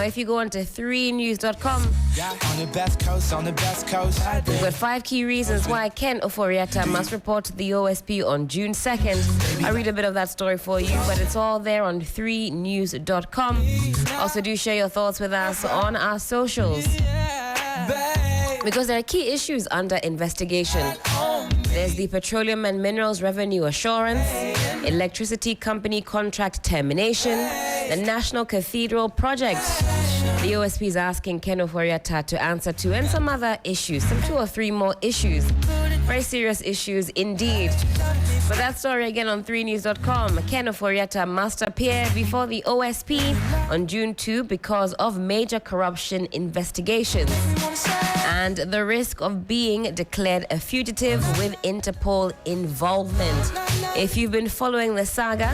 if you go onto 3news.com, on the best coast. we've got 5 key reasons why Ken Ofori-Atta must report to the OSP on June 2nd. I read a bit of that story for you, but it's all there on 3news.com. Also, do share your thoughts with us on our socials, because there are key issues under investigation. There's the Petroleum and Minerals Revenue Assurance, Electricity Company Contract Termination, the National Cathedral Project. The OSP is asking Ken Ofori-Atta to answer to, and some other issues, some 2 or 3 more issues. Very serious issues indeed. For that story again on 3news.com, Ken Ofori-Atta must appear before the OSP on June 2 because of major corruption investigations and the risk of being declared a fugitive with Interpol involvement. If you've been following the saga,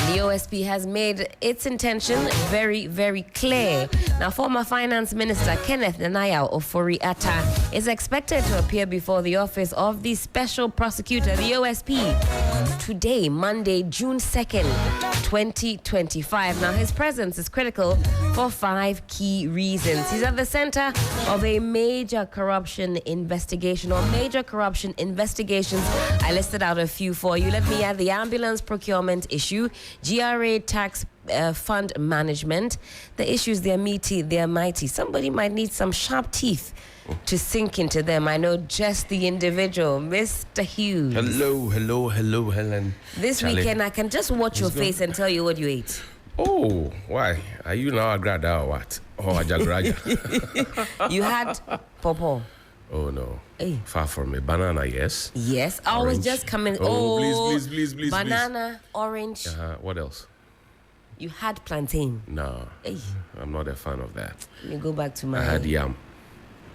the OSP has made its intention very, very clear. Now, former Finance Minister Kenneth Nanaia Ofori-Atta is expected to appear before the office of the Special Prosecutor, the OSP, today, Monday, June 2nd, 2025. Now, his presence is critical for 5 key reasons. He's at the center of a major corruption investigation, or major corruption investigations. I listed out a few for you. Let me add the ambulance procurement issue, GRA tax fund management. The issues, they're meaty, they're mighty. Somebody might need some sharp teeth to sink into them. I know just the individual, Mr. Hughes. Hello, Helen. This weekend, I can just watch your face and tell you what you ate. Oh, why? Are you now a grada or what? Oh, a jagraja. You had pawpaw. Oh, no. Hey. Far from me. Banana, yes. Yes, I was just coming. Please. Banana, orange. What else? You had plantain. No. Hey. I'm not a fan of that. Let me go back to my... I had yam.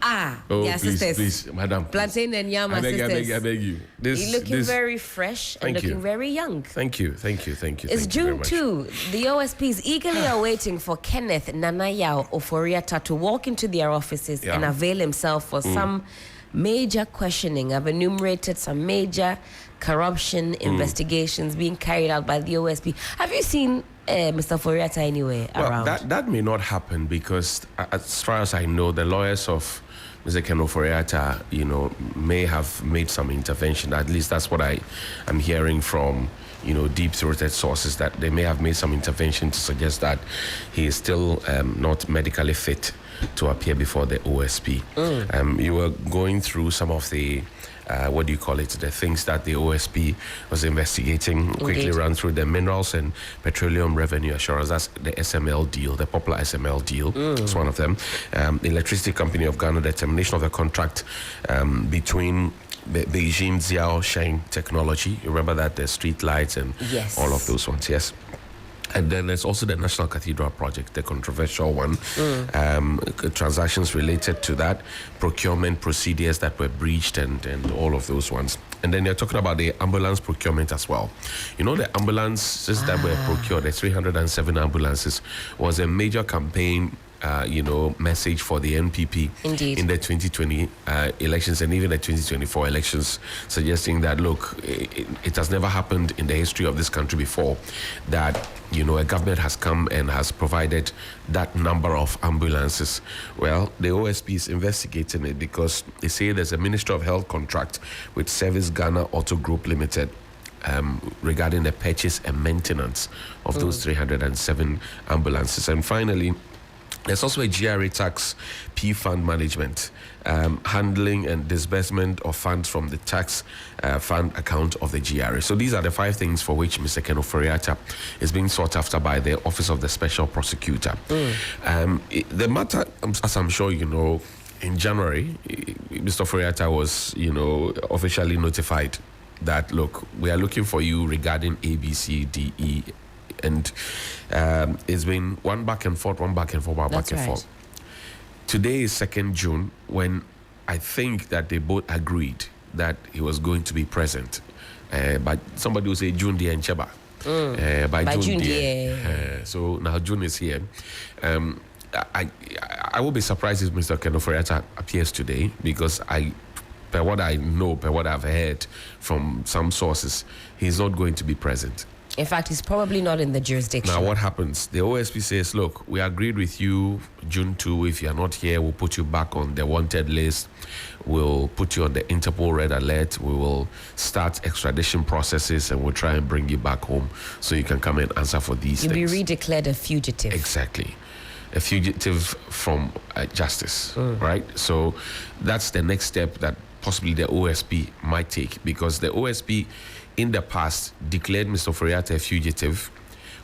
Yeah, sisters. Please, madam. Plantain and yam, sisters. I beg you. You're looking very fresh and looking very young. Thank you. It's June 2. The OSP is eagerly awaiting for Kenneth Nanaia Ofori-Atta to walk into their offices and avail himself for some major questioning. I've enumerated some major corruption investigations being carried out by the OSP. Have you seen Mr. Ofori-Atta anywhere around? That may not happen, because as far as I know, the lawyers of Mr. Ken Ofori-Atta, may have made some intervention. At least that's what I am hearing from, deep-throated sources, that they may have made some intervention to suggest that he is still not medically fit to appear before the OSP. You were going through some of the the things that the OSP was investigating. Quickly run through the Minerals and Petroleum Revenue Assurance. That's the SML deal, the popular SML deal. That's one of them. The Electricity Company of Ghana, the termination of the contract between Beijing Xiaosheng Technology. You remember that, the street lights and all of those ones, yes. And then there's also the National Cathedral Project, the controversial one. Transactions related to that, procurement procedures that were breached, and all of those ones. And then you're talking about the ambulance procurement as well. The ambulances that were procured, the 307 ambulances, was a major campaign message for the NPP in the 2020 elections and even the 2024 elections, suggesting that, look, it has never happened in the history of this country before that, a government has come and has provided that number of ambulances. Well, the OSP is investigating it because they say there's a Ministry of Health contract with Service Ghana Auto Group Limited regarding the purchase and maintenance of those 307 ambulances. And finally, there's also a GRA tax P fund management, handling and disbursement of funds from the tax fund account of the GRA. So these are the 5 things for which Mr. Ken Ofori-Atta is being sought after by the Office of the Special Prosecutor. The matter, as I'm sure you know, in January, Mr. Ofori-Atta was, officially notified that, look, we are looking for you regarding A, B, C, D, E, and it's been one back and forth. Today is 2nd June, when I think that they both agreed that he was going to be present. But somebody will say June the Encheba. By June the so now June is here. I will be surprised if Mr. Ken Ofori-Atta appears today, because per what I know, per what I've heard from some sources, he's not going to be present. In fact, he's probably not in the jurisdiction. Now, what happens? The OSP says, look, we agreed with you June 2. If you're not here, we'll put you back on the wanted list. We'll put you on the Interpol red alert. We will start extradition processes and we'll try and bring you back home so you can come and answer for these You'll things. be redeclared a fugitive. Exactly. A fugitive from justice, right? So that's the next step that possibly the OSP might take, because the OSP in the past declared Mr. Ofori-Atta a fugitive,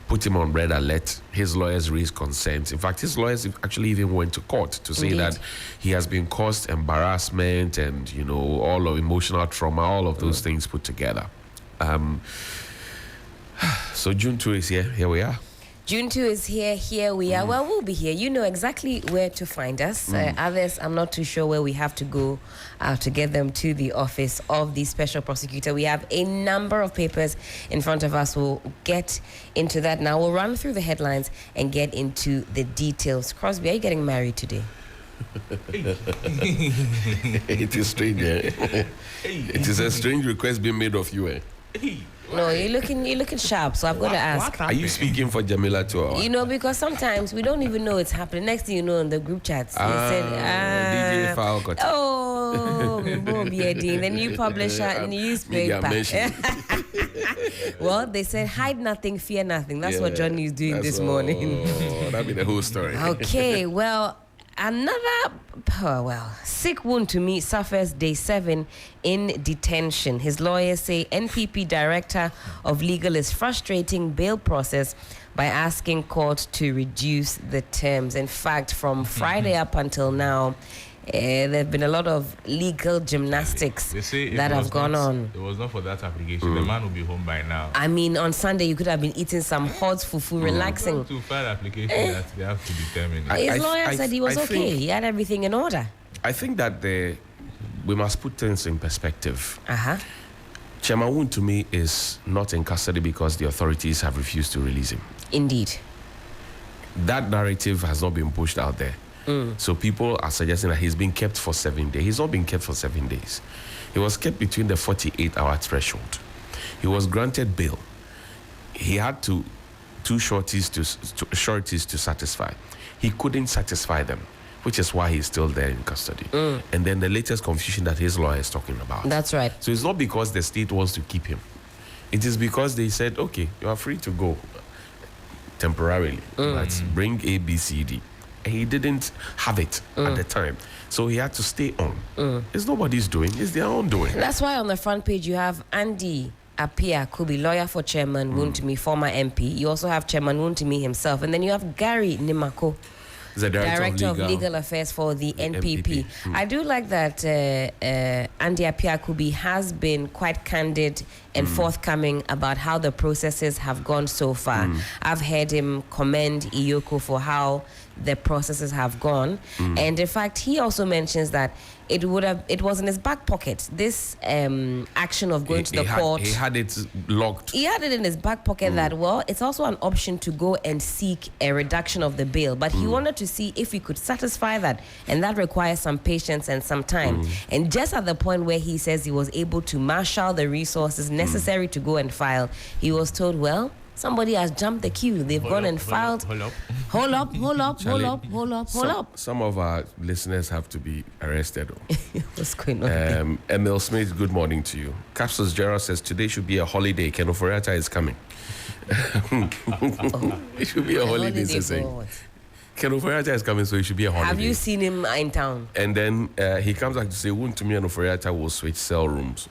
put him on red alert. His lawyers raised concerns. In fact, his lawyers actually even went to court to say that he has been caused embarrassment and, you know, all of emotional trauma, all of those things put together. So June 2 is here. Here we are. June 2 is here. Here we are. Well, we'll be here. You know exactly where to find us. Others, I'm not too sure where we have to go to get them to the office of the special prosecutor. We have a number of papers in front of us. We'll get into that now. We'll run through the headlines and get into the details. Crosby, are you getting married today? It is strange. It is a strange request being made of you. No, you're looking sharp, so I've got to ask. Are you speaking for Jamila too? Or? You know, because sometimes we don't even know it's happening. Next thing you know, in the group chats, they said, DJ Falcott. oh, the new publisher, newspaper. Well, they said, hide nothing, fear nothing. That's what Johnny is doing this morning. That'd be the whole story. Okay, well, another, sick wound to me suffers day 7 in detention. His lawyers say NPP director of legal is frustrating bail process by asking court to reduce the terms. In fact, from Friday up until now, there have been a lot of legal gymnastics that have gone on. It was not for that application. The man will be home by now. I mean, on Sunday, you could have been eating some hot fufu, relaxing. To file application that they have to determine. His lawyer said he was okay. He had everything in order. I think that we must put things in perspective. Chairman Woon, to me, is not in custody because the authorities have refused to release him. Indeed. That narrative has not been pushed out there. So people are suggesting that he's been kept for 7 days. He's not been kept for 7 days. He was kept between the 48-hour threshold. He was granted bail. He had two sureties to satisfy. He couldn't satisfy them, which is why he's still there in custody. And then the latest confusion that his lawyer is talking about. That's right. So it's not because the state wants to keep him. It is because they said, okay, you are free to go temporarily. Let's bring A, B, C, D. And he didn't have it at the time. So he had to stay on. It's nobody's doing. It's their own doing. That's why on the front page you have Helen Appiah-Ampofo, lawyer for Chairman Wontumi, former MP. You also have Chairman Wontumi himself. And then you have Gary Nimako, the Director of Legal Affairs for the NPP. I do like that Helen Appiah-Ampofo has been quite candid and forthcoming about how the processes have gone so far. I've heard him commend Iyoko for how the processes have gone. And in fact, he also mentions that it was in his back pocket, this action of going to the court. He had it locked. He had it in his back pocket that, well, it's also an option to go and seek a reduction of the bail. But he wanted to see if he could satisfy that. And that requires some patience and some time. And just at the point where he says he was able to marshal the resources necessary to go and file, he was told, well, somebody has jumped the queue. They've gone and filed. Hold up. Some of our listeners have to be arrested. What's going on? Emil Smith, good morning to you. Capsules Gerald says today should be a holiday. Ken Ofori-Atta is coming. It should be a holiday. Ken Ofori-Atta is coming, so it should be a holiday. Have you seen him in town? And then he comes back to say, Wontumi and Ofori-Atta will switch cell rooms.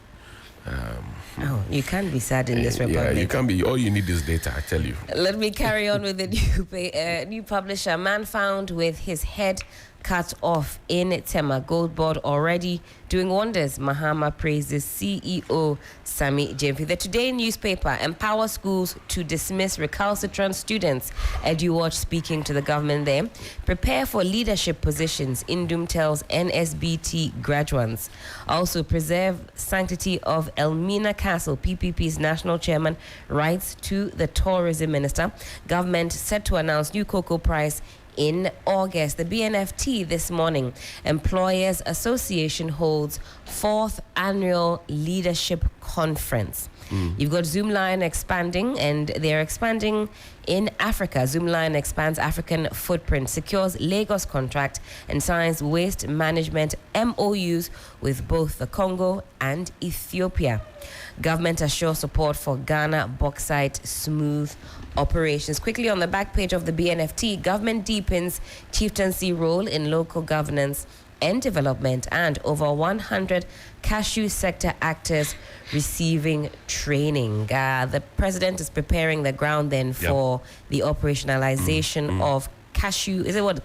You can't be sad in this republic. Yeah, you can't be. All you need is data, I tell you. Let me carry on with the new publisher. Man found with his head cut off in Tema Gold Board already doing wonders. Mahama praises CEO Sami Jemfi. The Today newspaper: empower schools to dismiss recalcitrant students. EduWatch speaking to the government there. Prepare for leadership positions. Indum tells NSBT graduates. Also, preserve sanctity of Elmina Castle. PPP's national chairman writes to the tourism minister. Government set to announce new cocoa price in August. The BNFT this morning. Employers Association holds 4th annual leadership conference. You've got Zoomlion expanding, and they're expanding in Africa. Zoomlion expands African footprint, secures Lagos contract, and signs waste management MOUs with both the Congo and Ethiopia. Government assures support for Ghana bauxite smooth operations. Quickly on the back page of the BNFT, government deepens chieftaincy role in local governance and development, and over 100 cashew sector actors receiving training. The president is preparing the ground then for the operationalization of cashew. Is it what?